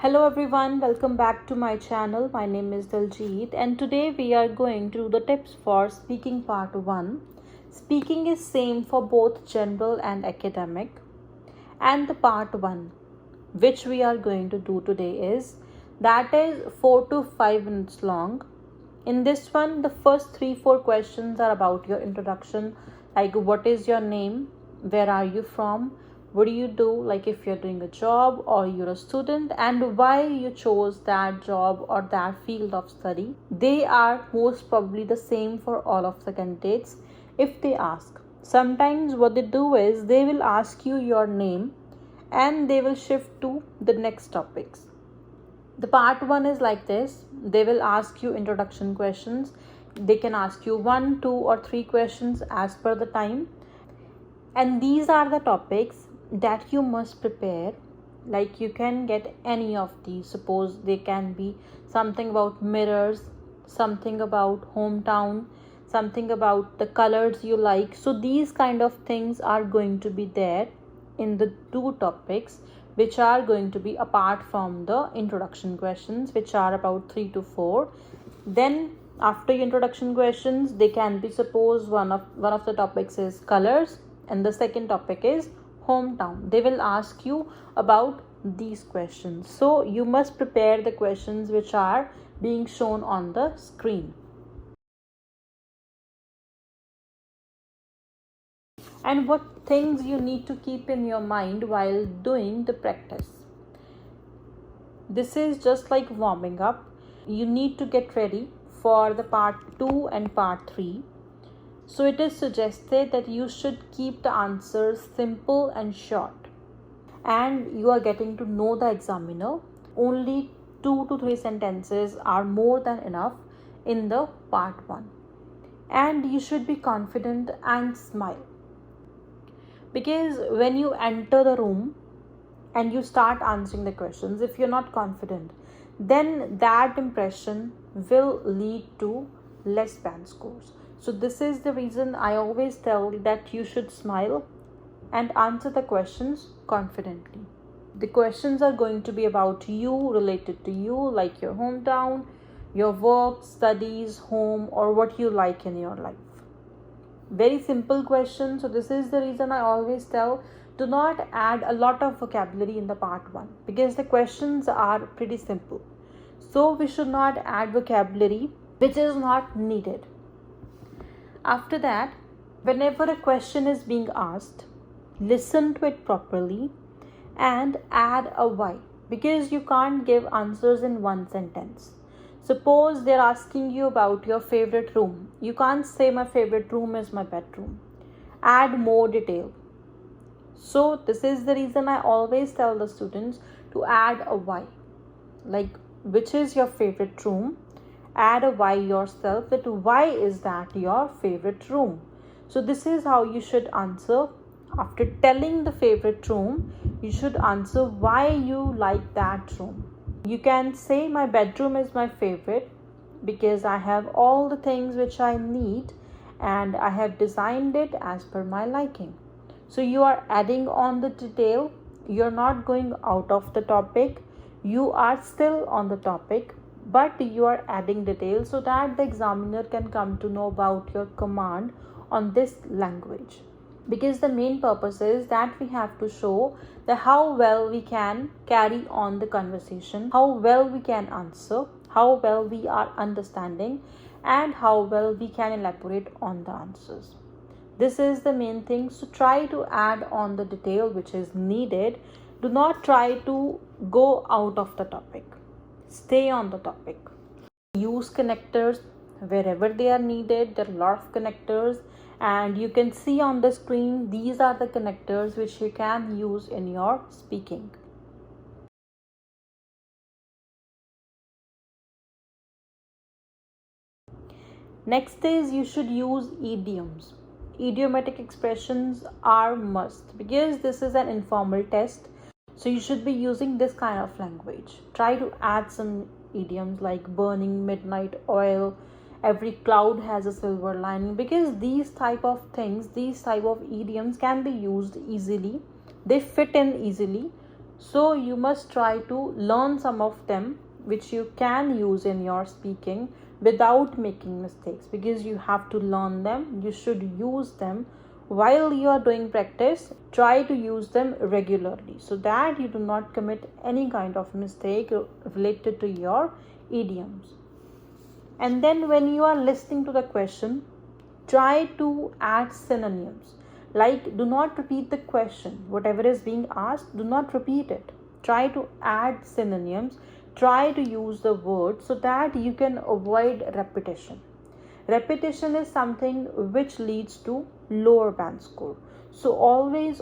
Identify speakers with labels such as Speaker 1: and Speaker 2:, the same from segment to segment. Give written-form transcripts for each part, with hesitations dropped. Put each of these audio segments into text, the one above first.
Speaker 1: Hello everyone, welcome back to my channel. My name is Diljit and today we are going to do the tips for speaking part 1. Speaking is same for both general and academic. And the part 1 which we are going to do today is 4 to 5 minutes long. In this one the first 3-4 questions are about your introduction, like what is your name, where are you from, what do you do, like if you're doing a job or you're a student, and why you chose that job or that field of study. They are most probably the same for all of the candidates if they ask. Sometimes what they do is they will ask you your name and they will shift to the next topics. The part 1 is like this. They will ask you introduction questions. They can ask you 1, 2 or 3 questions as per the time. And these are the topics that you must prepare. Like you can get any of these. Suppose they can be something about mirrors, something about hometown, something about the colors you like. So these kind of things are going to be there in the 2 topics which are going to be apart from the introduction questions, which are about 3 to 4. Then after introduction questions, they can be, suppose one of the topics is colors and the second topic is hometown. They will ask you about these questions. So you must prepare the questions which are being shown on the screen. And what things you need to keep in your mind while doing the practice. This is just like warming up. You need to get ready for the part 2 and part 3. So it is suggested that you should keep the answers simple and short. And you are getting to know the examiner. Only 2 to 3 sentences are more than enough in the part 1. And you should be confident and smile. Because when you enter the room and you start answering the questions, if you're not confident, then that impression will lead to less band scores. So this is the reason I always tell that you should smile and answer the questions confidently. The questions are going to be about you, related to you, like your hometown, your work, studies, home, or what you like in your life. Very simple question. So this is the reason I always tell, do not add a lot of vocabulary in the part 1 because the questions are pretty simple. So we should not add vocabulary which is not needed. After that, whenever a question is being asked, listen to it properly and add a why, because you can't give answers in one sentence. Suppose they're asking you about your favorite room. You can't say my favorite room is my bedroom. Add more detail. So this is the reason I always tell the students to add a why. Like, which is your favorite room? Add a why yourself, that why is that your favorite room? So this is how you should answer. After telling the favorite room, you should answer why you like that room. You can say my bedroom is my favorite because I have all the things which I need and I have designed it as per my liking. So you are adding on the detail. You're not going out of the topic. You are still on the topic, but you are adding detail so that the examiner can come to know about your command on this language. Because the main purpose is that we have to show that how well we can carry on the conversation, how well we can answer, how well we are understanding, and how well we can elaborate on the answers. This is the main thing. So try to add on the detail which is needed. Do not try to go out of the topic. Stay on the topic. Use connectors wherever they are needed. There are a lot of connectors and you can see on the screen, these are the connectors which you can use in your speaking. Next is you should use idioms. Idiomatic expressions are must because this is an informal test. So you should be using this kind of language. Try to add some idioms like burning midnight oil, every cloud has a silver lining, because these type of things, these type of idioms can be used easily. They fit in easily So you must try to learn some of them which you can use in your speaking without making mistakes, because you have to learn them. You should use them while you are doing practice. Try to use them regularly so that you do not commit any kind of mistake related to your idioms. And then when you are listening to the question, try to add synonyms. Like, do not repeat the question. Whatever is being asked, do not repeat it. Try to add synonyms. Try to use the word so that you can avoid repetition. Repetition is something which leads to lower band score. So always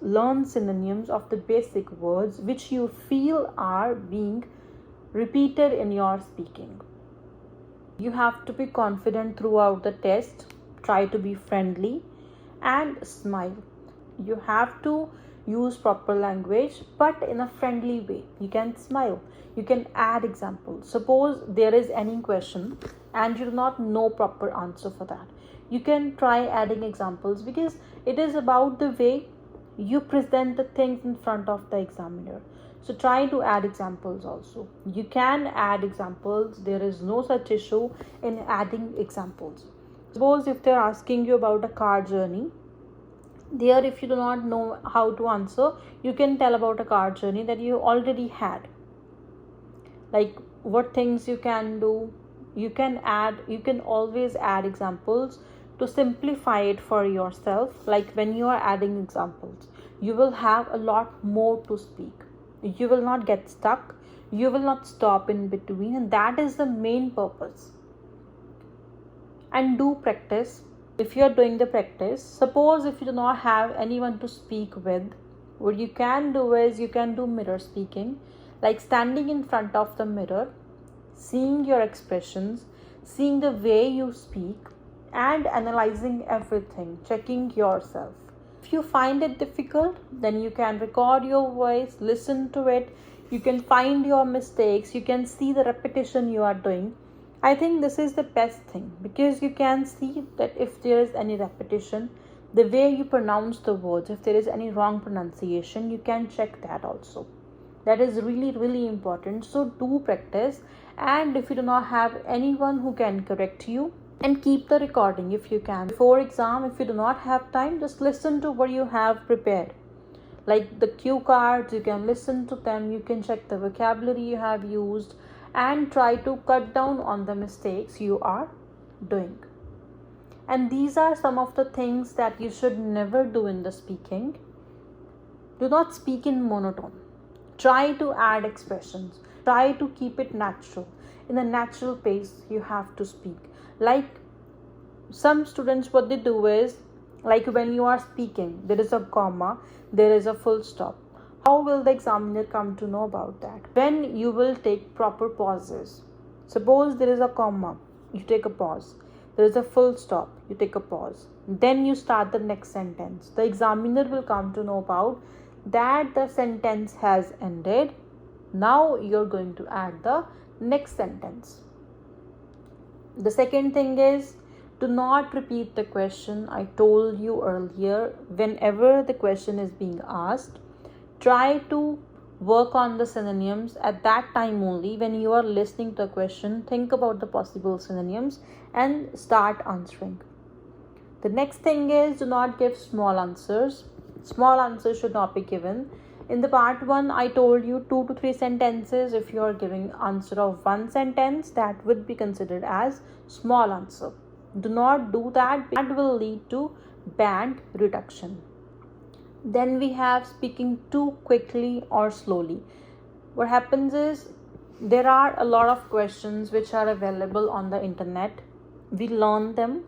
Speaker 1: learn synonyms of the basic words which you feel are being repeated in your speaking. You have to be confident throughout the test. Try to be friendly and smile. You have to use proper language but in a friendly way. You can smile. You can add examples. Suppose there is any question and you do not know proper answer for that. You can try adding examples, because it is about the way you present the things in front of the examiner. So try to add examples also. You can add examples. There is no such issue in adding examples. Suppose if they're asking you about a car journey, there if you do not know how to answer, you can tell about a car journey that you already had. Like what things you can do. You can always add examples to simplify it for yourself. Like when you are adding examples, you will have a lot more to speak. You will not get stuck. You will not stop in between, and that is the main purpose. And do practice. If you are doing the practice, suppose if you do not have anyone to speak with, what you can do is you can do mirror speaking, like standing in front of the mirror, seeing your expressions, seeing the way you speak, and analyzing everything, checking yourself. If you find it difficult, then you can record your voice, listen to it. You can find your mistakes. You can see the repetition you are doing. I think this is the best thing, because you can see that if there is any repetition, the way you pronounce the words, if there is any wrong pronunciation, you can check that also. That is really important. So do practice, and if you do not have anyone who can correct you, and keep the recording if you can. Before exam, if you do not have time, just listen to what you have prepared. Like the cue cards, you can listen to them, you can check the vocabulary you have used, and try to cut down on the mistakes you are doing. And these are some of the things that you should never do in the speaking. Do not speak in monotone. Try to add expressions. Try to keep it natural. In a natural pace, you have to speak. Like some students, what they do is, like when you are speaking, there is a comma, there is a full stop. How will the examiner come to know about that? When you will take proper pauses. Suppose there is a comma, you take a pause. There is a full stop, you take a pause. Then you start the next sentence. The examiner will come to know about that the sentence has ended. Now you're going to add the next sentence. The second thing is, do not repeat the question. I told you earlier, whenever the question is being asked, try to work on the synonyms at that time only. When you are listening to the question, think about the possible synonyms and start answering. The next thing is, do not give small answers. Small answers should not be given. In the part 1, I told you 2 to 3 sentences. If you are giving answer of 1 sentence, that would be considered as small answer. Do not do that. That will lead to band reduction. Then we have speaking too quickly or slowly. What happens is, there are a lot of questions which are available on the internet. We learn them.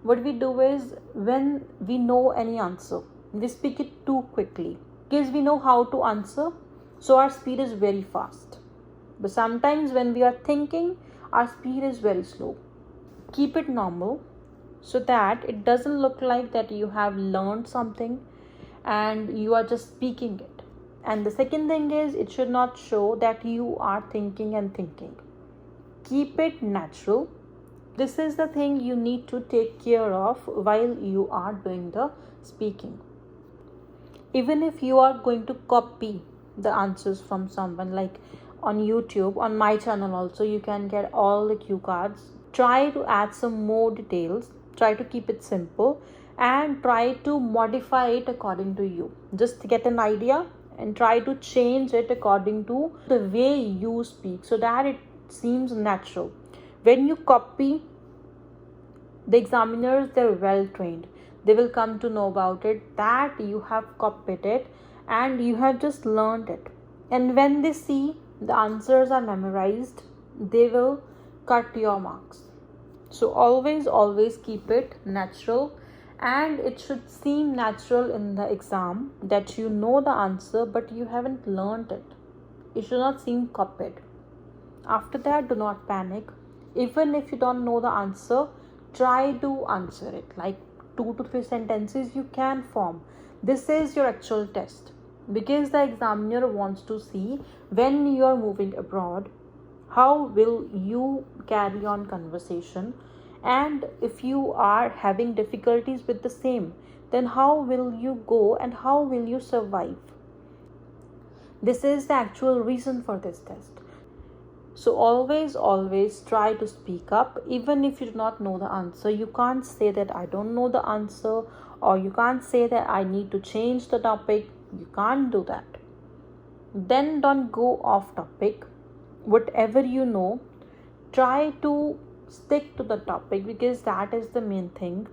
Speaker 1: What we do is, when we know any answer, we speak it too quickly, because we know how to answer, so our speed is very fast. But sometimes when we are thinking, our speed is very slow. Keep it normal so that it doesn't look like that you have learned something and you are just speaking it. And the second thing is, it should not show that you are thinking and thinking. Keep it natural. This is the thing you need to take care of while you are doing the speaking. Even if you are going to copy the answers from someone, like on YouTube, on my channel also you can get all the cue cards. Try to add some more details, try to keep it simple, and try to modify it according to you. Just get an idea and try to change it according to the way you speak, so that it seems natural. When you copy, the examiners, they're well trained, they will come to know about it that you have copied it and you have just learned it. And when they see the answers are memorized, they will cut your marks. So always keep it natural, and it should seem natural in the exam that you know the answer but you haven't learned it. It should not seem copied. After that, do not panic. Even if you don't know the answer, try to answer it. Like 2 to 3 sentences you can form. This is your actual test, because the examiner wants to see when you are moving abroad, how will you carry on conversation, and if you are having difficulties with the same, then how will you go and how will you survive. This is the actual reason for this test. So always try to speak up. Even if you do not know the answer, you can't say that I don't know the answer, or you can't say that I need to change the topic. You can't do that. Then don't go off topic. Whatever you know, try to stick to the topic, because that is the main thing.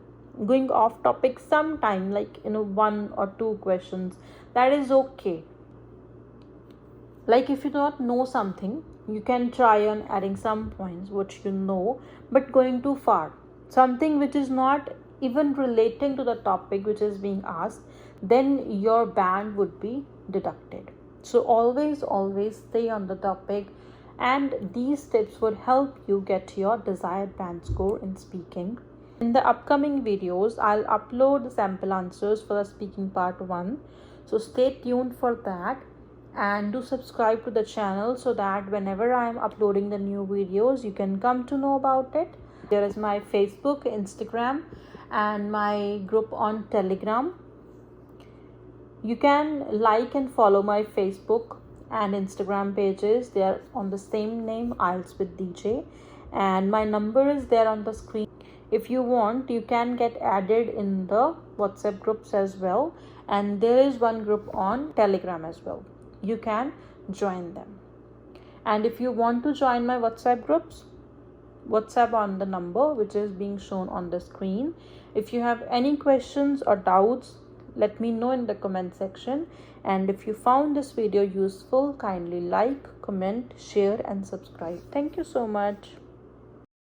Speaker 1: Going off topic sometime, like 1 or 2 questions, that is okay. Like if you do not know something, you can try on adding some points which you know, but going too far, something which is not even relating to the topic which is being asked, then your band would be deducted. So always stay on the topic, and these tips would help you get your desired band score in speaking. In the upcoming videos, I'll upload the sample answers for the speaking part 1. So stay tuned for that, and do subscribe to the channel so that whenever I am uploading the new videos, you can come to know about it. There is my Facebook, Instagram, and my group on Telegram. You can like and follow my Facebook and Instagram pages. They are on the same name, IELTS with Deejay, and my number is there on the screen. If you want, you can get added in the WhatsApp groups as well, and there is one group on Telegram as well. You can join them. And if you want to join my WhatsApp groups, WhatsApp on the number which is being shown on the screen. If you have any questions or doubts, let me know in the comment section. And if you found this video useful, kindly like, comment, share and subscribe. Thank you so much.